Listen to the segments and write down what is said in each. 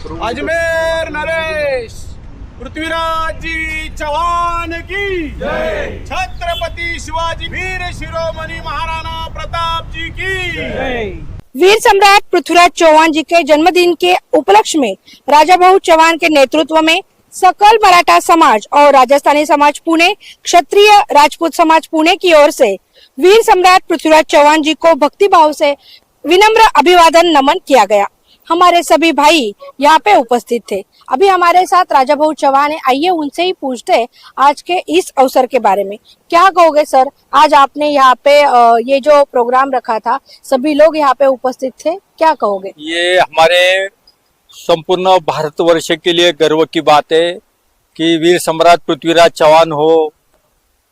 अजमेर नरेश पृथ्वीराज जी चव्हाण की जय। छत्रपति शिवाजी वीर शिरोमणि महाराणा प्रताप जी की जय। वीर सम्राट पृथ्वीराज चौहान जी के जन्मदिन के उपलक्ष्य में राजा भाऊ चौहान के नेतृत्व में सकल मराठा समाज और राजस्थानी समाज पुणे, क्षत्रिय राजपूत समाज पुणे की ओर से वीर सम्राट पृथ्वीराज चौहान जी को भक्ति भाव से विनम्र अभिवादन नमन किया गया। हमारे सभी भाई यहाँ पे उपस्थित थे। अभी हमारे साथ राजा भाऊ चौहान है, आइए उनसे ही पूछते हैं आज के इस अवसर के बारे में। क्या कहोगे सर, आज आपने यहाँ पे ये जो प्रोग्राम रखा था, सभी लोग यहाँ पे उपस्थित थे, क्या कहोगे? ये हमारे संपूर्ण भारतवर्ष के लिए गर्व की बात है कि वीर सम्राट पृथ्वीराज चौहान हो,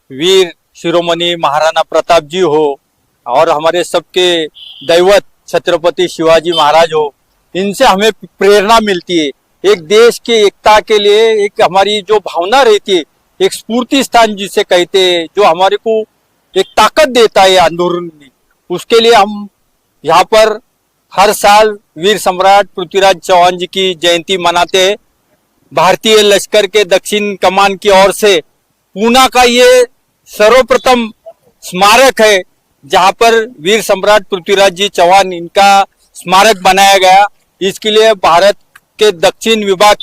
वीर शिरोमणि महाराणा प्रताप जी हो और हमारे सबके दैवत छत्रपति शिवाजी महाराज हो, इनसे हमें प्रेरणा मिलती है। एक देश की एकता के लिए एक हमारी जो भावना रहती है, एक स्फूर्ति स्थान जिसे कहते हैं, जो हमारे को एक ताकत देता है अंदरूनी, उसके लिए हम यहाँ पर हर साल वीर सम्राट पृथ्वीराज चौहान जी की जयंती मनाते हैं। भारतीय लश्कर के दक्षिण कमान की ओर से पूना का ये सर्वप्रथम स्मारक है जहाँ पर वीर सम्राट पृथ्वीराज जी चौहान इनका स्मारक बनाया गया। इसके लिए भारत के दक्षिण विभाग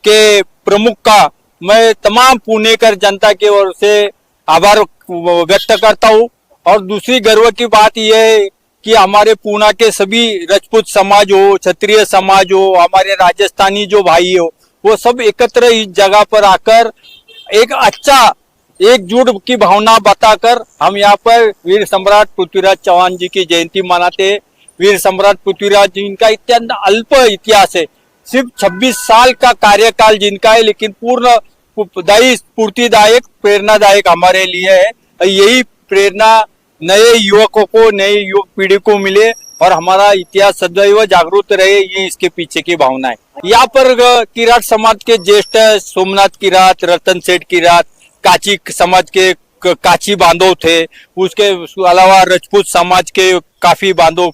के प्रमुख का मैं तमाम पुणेकर जनता की ओर से आभार व्यक्त करता हूँ। और दूसरी गर्व की बात यह है कि हमारे पूना के सभी राजपूत समाज हो, क्षत्रिय समाज हो, हमारे राजस्थानी जो भाई हो, वो सब एकत्र इस जगह पर आकर एक अच्छा एकजुट की भावना बताकर हम यहाँ पर वीर सम्राट पृथ्वीराज चौहान जी की जयंती मनाते हैं। वीर सम्राट पृथ्वीराज जी इनका अत्यंत अल्प इतिहास है, सिर्फ 26 साल का कार्यकाल जिनका है, लेकिन पूर्ण स्फूर्तिदायक प्रेरणादायक हमारे लिए है। यही प्रेरणा नए युवकों को, नए युवक पीढ़ी को मिले और हमारा इतिहास सदैव जागरूक रहे, ये इसके पीछे की भावना है। यहाँ पर किरात समाज के ज्येष्ठ सोमनाथ किरात, रतन सेठ किरात, काची समाज के काची बांधव थे, उसके अलावा राजपूत समाज के काफी बांधव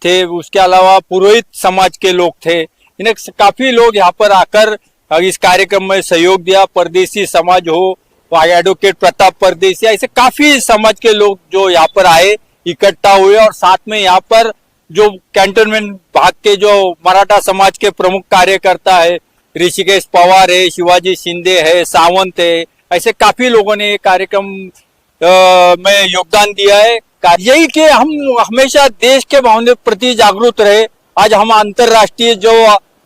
थे, उसके अलावा पुरोहित समाज के लोग थे। इन्हें काफी लोग यहाँ पर आकर इस कार्यक्रम में सहयोग दिया। परदेसी समाज हो, एडवोकेट प्रताप परदेसी, ऐसे काफी समाज के लोग जो यहाँ पर आए, इकट्ठा हुए और साथ में यहाँ पर जो कैंटोनमेंट भाग के जो मराठा समाज के प्रमुख कार्यकर्ता है, ऋषिकेश पवार है, शिवाजी शिंदे है, सावंत है, ऐसे काफी लोगों ने कार्यक्रम में योगदान दिया है। यही कि हम हमेशा देश के भावना प्रति जागरूक रहे। आज हम अंतरराष्ट्रीय जो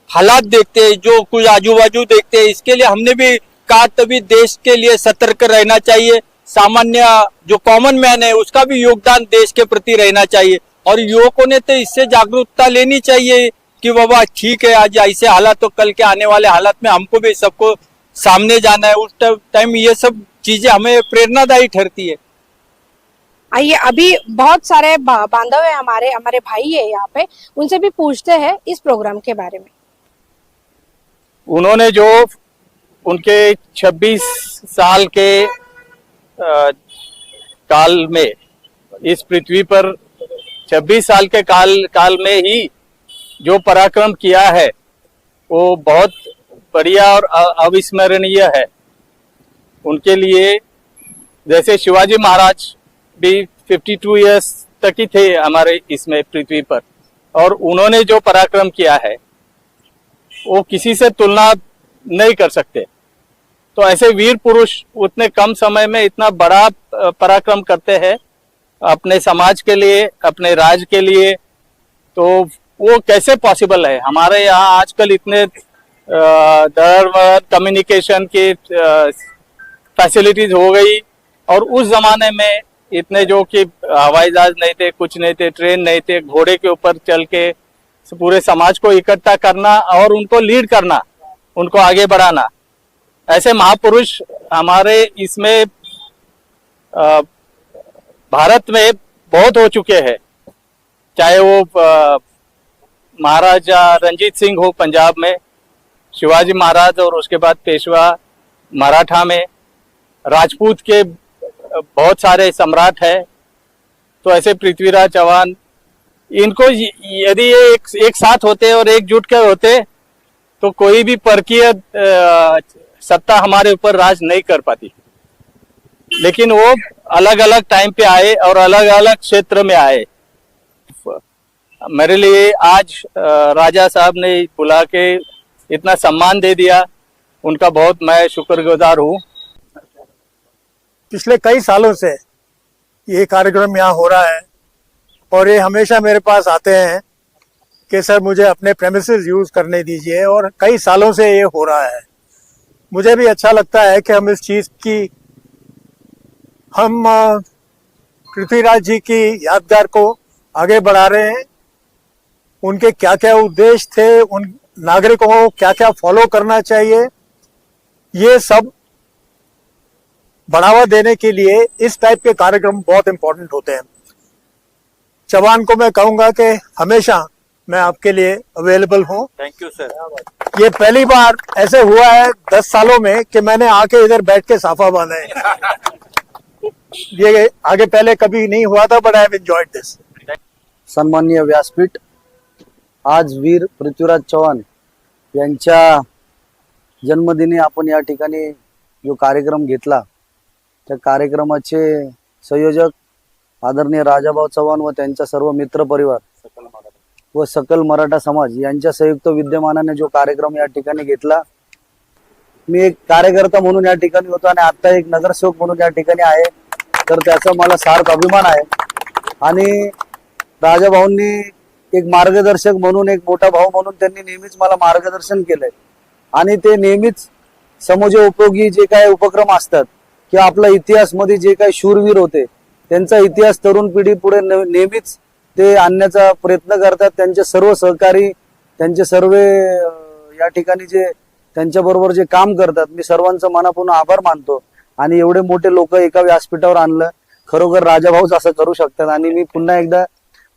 हालात देखते हैं, जो कुछ आजू बाजू देखते हैं, इसके लिए हमने भी कहा तभी देश के लिए सतर्क रहना चाहिए। सामान्य जो कॉमन मैन है उसका भी योगदान देश के प्रति रहना चाहिए और युवकों ने तो इससे जागरूकता लेनी चाहिए कि बाबा ठीक है, आज ऐसे हालात तो कल के आने वाले हालात में हमको भी सबको सामने जाना है। उस टाइम ये सब चीजें हमें प्रेरणादायी ठहरती है। आइए, अभी बहुत सारे बांधव है, हमारे भाई है यहाँ पे, उनसे भी पूछते हैं इस प्रोग्राम के बारे में। उन्होंने जो उनके 26 साल के काल में इस पृथ्वी पर 26 साल के काल में ही जो पराक्रम किया है वो बहुत बढ़िया और अविस्मरणीय है। उनके लिए जैसे शिवाजी महाराज भी 52 इयर्स तक ही थे हमारे इसमें पृथ्वी पर, और उन्होंने जो पराक्रम किया है वो किसी से तुलना नहीं कर सकते। तो ऐसे वीर पुरुष उतने कम समय में इतना बड़ा पराक्रम करते हैं अपने समाज के लिए, अपने राज्य के लिए, तो वो कैसे पॉसिबल है? हमारे यहाँ आजकल इतने कम्युनिकेशन की फैसिलिटीज हो गई, और उस जमाने में इतने जो कि हवाई जहाज नहीं थे, कुछ नहीं थे, ट्रेन नहीं थे, घोड़े के ऊपर चल के पूरे समाज को इकट्ठा करना और उनको लीड करना, उनको आगे बढ़ाना, ऐसे महापुरुष हमारे इसमें भारत में बहुत हो चुके हैं। चाहे वो महाराजा रंजीत सिंह हो पंजाब में, शिवाजी महाराज, और उसके बाद पेशवा मराठा में, राजपूत के बहुत सारे सम्राट है। तो ऐसे पृथ्वीराज चौहान, इनको यदि ये एक साथ होते और एकजुट कर होते तो कोई भी परकीय सत्ता हमारे ऊपर राज नहीं कर पाती। लेकिन वो अलग अलग टाइम पे आए और अलग अलग क्षेत्र में आए। मेरे लिए आज राजा साहब ने बुला के इतना सम्मान दे दिया, उनका बहुत मैं शुक्रगुजार हूँ। पिछले कई सालों से ये कार्यक्रम यहाँ हो रहा है और ये हमेशा मेरे पास आते हैं कि सर मुझे अपने प्रेमिसेस यूज करने दीजिए, और कई सालों से ये हो रहा है। मुझे भी अच्छा लगता है कि हम इस चीज की हम पृथ्वीराज जी की यादगार को आगे बढ़ा रहे हैं। उनके क्या क्या उद्देश्य थे, उन नागरिकों को क्या क्या फॉलो करना चाहिए, ये सब बढ़ावा देने के लिए इस टाइप के कार्यक्रम बहुत इंपॉर्टेंट होते हैं। चौहान को मैं कहूंगा कि हमेशा मैं आपके लिए अवेलेबल हूं। Thank you sir. ये पहली बार ऐसे हुआ है 10 सालों में कि मैंने आके इधर बैठ के साफा बांधा है। ये आगे पहले कभी नहीं हुआ था, but I have enjoyed this. सन्माननीय व्यासपीठ, आज वीर पृथ्वीराज चव्हाण यांच्या जन्मदिनी आपण या ठिकाणी जो कार्यक्रम घेतला, त्या कार्यक्रमाचे संयोजक आदरणीय राजाभाऊ चव्हाण व त्यांचा सर्व मित्र परिवार व सकल मराठा समाज यांच्या संयुक्त विद्यमानाने जो कार्यक्रम या ठिकाणी घेतला, मी एक कार्यकर्ता म्हणून या ठिकाणी होतो आणि आता एक नगरसेवक म्हणून या ठिकाणी आहे, तर त्याचा मला सार्थ अभिमान आहे। आणि राजाभाऊंनी एक मार्गदर्शक म्हणून, एक मोठा भाऊ म्हणून त्यांनी नेहमीच मला मार्गदर्शन केलंय आणि ते नेहमीच समाजोपयोगी जे काही उपक्रम असतात किंवा आपला इतिहास मध्ये जे काही शूरवीर होते त्यांचा इतिहास तरुण पिढी पुढे नेहमीच ते आणण्याचा प्रयत्न करतात। त्यांचे सर्व सहकारी, त्यांचे सर्व या ठिकाणी जे त्यांच्या बरोबर जे काम करतात, मी सर्वांचा मनापासून आभार मानतो। आणि एवढे मोठे लोक एका व्यासपीठावर आणलं, खरोखर राजाभाऊच असं करू शकतात। आणि मी पुन्हा एकदा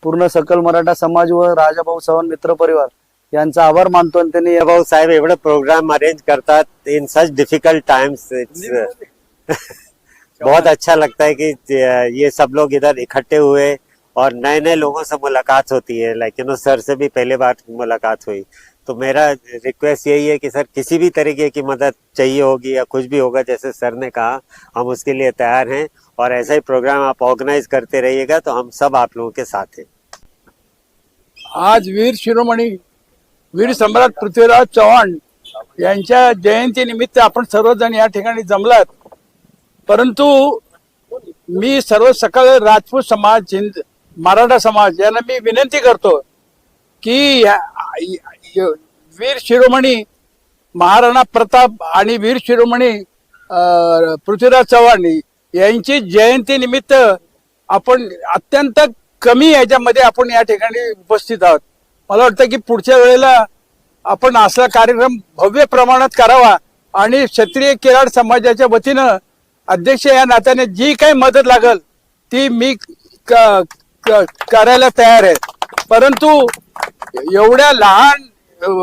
पूर्ण सकल मराठा समाज व राजाभाऊ चव्हाण मित्र परिवार यांचा आभार मानतो। आणि त्यांनी भाऊ साहेब एवढे प्रोग्राम अरेंज करतात इन सच डिफिकल्ट टाइम्स। बहुत अच्छा लगता है कि ये सब लोग इधर इकट्ठे हुए और नए नए लोगों से मुलाकात होती है। लाइक सर से भी पहले बार मुलाकात हुई, तो मेरा रिक्वेस्ट यही है कि सर किसी भी तरीके की मदद चाहिए होगी या कुछ भी होगा, जैसे सर ने कहा, हम उसके लिए तैयार हैं। और ऐसा ही प्रोग्राम आप ऑर्गेनाइज करते रहिएगा तो हम सब आप लोगों के साथ हैं। आज वीर शिरोमणी वीर सम्राट पृथ्वीराज चव्हाण यांच्या जयंतीनिमित्त आपण सर्वजण या ठिकाणी जमलात। परंतु मी सर्व सकल राजपूत समाज, मराठा समाज यांना मी विनंती करतो की वीर शिरोमणी महाराणा प्रताप आणि वीर शिरोमणी पृथ्वीराज चव्हाण यांची जयंती निमित्त आपण अत्यंत कमी याच्यामध्ये आपण या ठिकाणी उपस्थित आहोत। मला वाटतं की पुढच्या वेळेला आपण असला कार्यक्रम भव्य प्रमाणात करावा आणि क्षत्रिय किराड समाजाच्या वतीनं अध्यक्ष या नात्याने जी काही मदत लागल ती मी करायला तयार आहे। परंतु एवढ्या लहान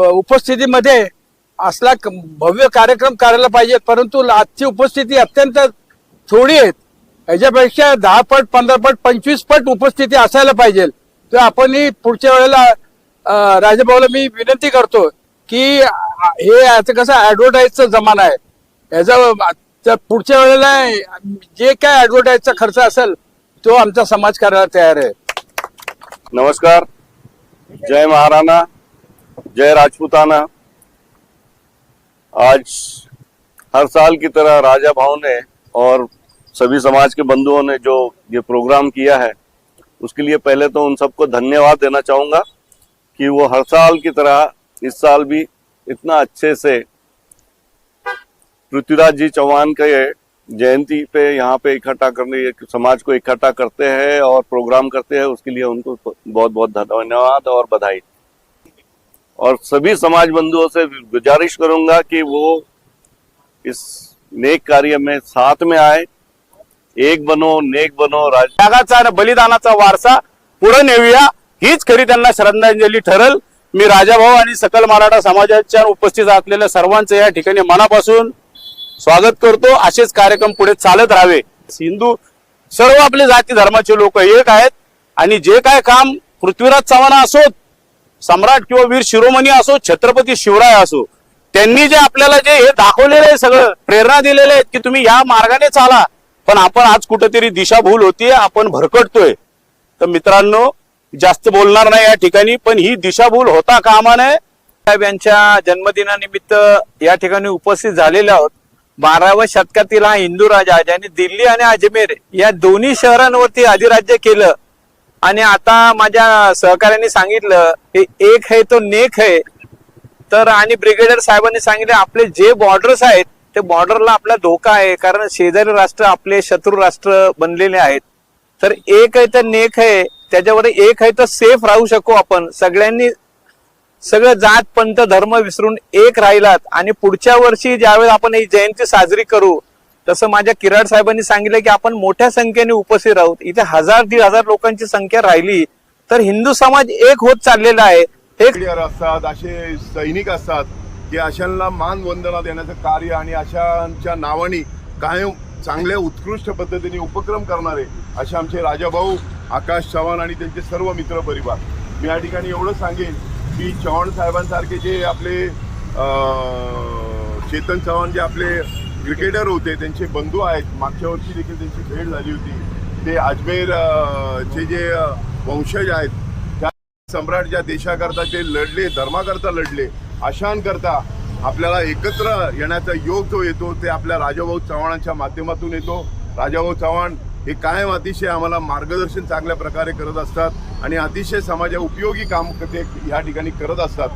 उपस्थितीमध्ये असला भव्य कार्यक्रम करायला पाहिजे, परंतु आजची उपस्थिती अत्यंत थोडी आहे। याच्यापेक्षा 10 पट, 15 पट, 25 पट उपस्थिती असायला पाहिजे। तर आपण पुढच्या वेळेला राजाभाऊला मी विनंती करतो की हे आता कसं ऍडव्हर्टाईजचा जमाना आहे, याचा पुढच्या वेळेला जे काय ऍडव्हर्टाईजचा खर्च असेल तो आमचा समाज करायला तयार आहे। नमस्कार, जय महाराणा, जय राजपूताना। आज हर साल की तरह राजा भाव ने और सभी समाज के बंधुओं ने जो ये प्रोग्राम किया है, उसके लिए पहले तो उन सबको धन्यवाद देना चाहूंगा कि वो हर साल की तरह इस साल भी इतना अच्छे से पृथ्वीराज जी चौहान के जयंती पे यहाँ पे इकट्ठा करने, समाज को इकट्ठा करते हैं और प्रोग्राम करते हैं। उसके लिए उनको बहुत बहुत धन्यवाद और बधाई। और सभी समाज बंधुओं से गुजारिश करूंगा कि वो इस नेक कार्य में साथ में आए, एक बनो, नेक बनो। त्यागाचा आणि बलिदानाचा वारसा पुढे नेऊया, हीच खरी त्यांना श्रद्धांजली ठरेल। मी राजाभाऊ आणि सकल मराठा समाजाच्या उपस्थित असलेल्या सर्वांचं या ठिकाणी मनापासून स्वागत करतो। असेच कार्यक्रम पुढे चालत राहावे। हिंदू सर्व आपले जाती धर्माचे लोक एक आहेत आणि जे काय काम पृथ्वीराज चव्हाण असोत सम्राट किंवा वीर शिरोमणी असो, छत्रपती शिवराय असो, त्यांनी जे आपल्याला जे हे दाखवलेलं आहे, सगळं प्रेरणा दिलेले आहेत की तुम्ही या मार्गाने चाला. पण आपण आज कुठेतरी दिशाभूल होतीये, आपण भरकटतोय. तर मित्रांनो, जास्त बोलणार नाही या ठिकाणी, पण ही दिशाभूल होता कामा नये. साहेब यांच्या जन्मदिनानिमित्त या ठिकाणी उपस्थित झालेले आहोत. 12व्या शतकातील हा हिंदू राजा ज्यांनी दिल्ली आणि अजमेर या दोन्ही शहरांवरती अधिराज्य केलं. आणि आता माझ्या सहकार्याने सांगितलं की एक है तो नेक है. तर आणि ब्रिगेडियर साहेबांनी सांगितले आपले जे बॉर्डर्स आहेत ते बॉर्डरला आपला धोका आहे, कारण शेजारी राष्ट्र आपले शत्रू राष्ट्र बनलेले आहेत. तर एक आहे तर नेक आहे, त्याच्यावर एक आहे तर सेफ राहू शकू आपण. सगळ्यांनी सगळं जात पंथ धर्म विसरून एक राहिलात. आणि पुढच्या वर्षी ज्यावेळेस आपण ही जयंती साजरी करू, तसं माझ्या किराड साहेबांनी सांगितलं की आपण मोठ्या संख्येने उपस्थित राहू. इथे 1000-1500 लोकांची संख्या राहिली तर हिंदू समाज एक होत चाललेला आहे. ब्रिगेडियर असतात, असे सैनिक असतात की अशांना मान वंदना देण्याचं कार्य आणि अशांच्या नावाने कायम चांगल्या उत्कृष्ट पद्धतीने उपक्रम करणारे असे आमचे राजाभाऊ आकाश चव्हाण आणि त्यांचे सर्व मित्र परिवार. मी या ठिकाणी एवढं सांगेन की चव्हाण साहेबांसारखे जे आपले चेतन चव्हाण जे आपले क्रिकेटर होते, त्यांचे बंधू आहेत. मागच्या वर्षी देखील त्यांची भेट झाली होती. ते अजमेर चे जे वंशज आहेत, त्या सम्राट ज्या देशाकरता ते लढले, धर्माकरता लढले, अशांकरता आपल्याला एकत्र येण्याचा योग जो येतो ते आपल्या राजाभाऊ चव्हाणांच्या माध्यमातून येतो. राजाभाऊ चव्हाण हे कायम अतिशय आम्हाला मार्गदर्शन चांगल्या प्रकारे करत असतात आणि अतिशय समाजा उपयोगी काम ते या ठिकाणी करत असतात.